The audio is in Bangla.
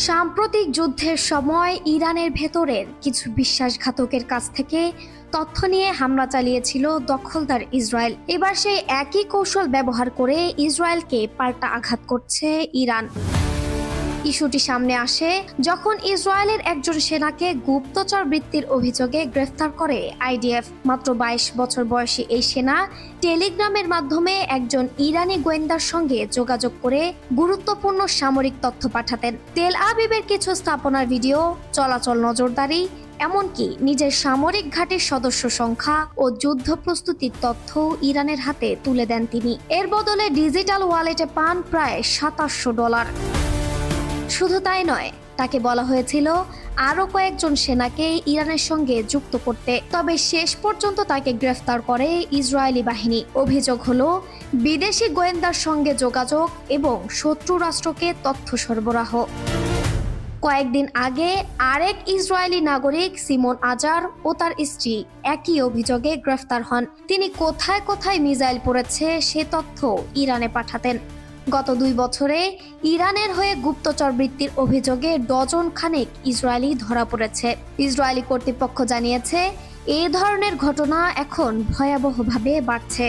সাম্প্রতিক যুদ্ধের সময় ইরানের ভেতরের কিছু বিশ্বাসঘাতকের কাছ থেকে তথ্য নিয়ে হামলা চালিয়েছিল দখলদার ইসরায়েল। এবার সেই একই কৌশল ব্যবহার করে ইসরায়েলকে পাল্টা আঘাত করছে ইরান। ইস্যুটি সামনে আসে যখন ইসরায়েলের একজন সেনাকে গুপ্তচর বৃত্তির অভিযোগে গ্রেফতার করে আইডিএফ। মাত্র 22 বছর বয়সী এই সেনা টেলিগ্রামের মাধ্যমে একজন ইরানি গোয়েন্দার সঙ্গে যোগাযোগ করে গুরুত্বপূর্ণ সামরিক তথ্য পাঠাতেন। তেল আবিবের কিছু স্থাপনার ভিডিও, চলাচল নজরদারি, এমনকি নিজের সামরিক ঘাঁটির সদস্য সংখ্যা ও যুদ্ধ প্রস্তুতির তথ্য ইরানের হাতে তুলে দেন তিনি। এর বদলে ডিজিটাল ওয়ালেটে পান প্রায় $2700। শুধু তাই নয়, তাকে বলা হয়েছিল আরো কয়েকজন সেনাকে ইরানের সঙ্গে যুক্ত করতে। তবে শেষ পর্যন্ত তাকে গ্রেফতার করে ইসরায়েলি বাহিনী। অভিযোগ হলো বিদেশি গোয়েন্দার সঙ্গে যোগাযোগ এবং শত্রু রাষ্ট্রকে তথ্য সরবরাহ। কয়েকদিন আগে আরেক ইসরায়েলি নাগরিক সিমন আজার ও তার স্ত্রী একই অভিযোগে গ্রেফতার হন। তিনি কোথায় কোথায় মিসাইল পড়েছে সে তথ্য ইরানে পাঠাতেন। গত 2 বছরে ইরানের হয়ে গুপ্তচর বৃত্তির অভিযোগে ডজন খানেক ইসরায়েলি ধরা পড়েছে। ইসরায়েলি কর্তৃপক্ষ জানিয়েছে এই ধরনের ঘটনা এখন ভয়াবহভাবে বাড়ছে।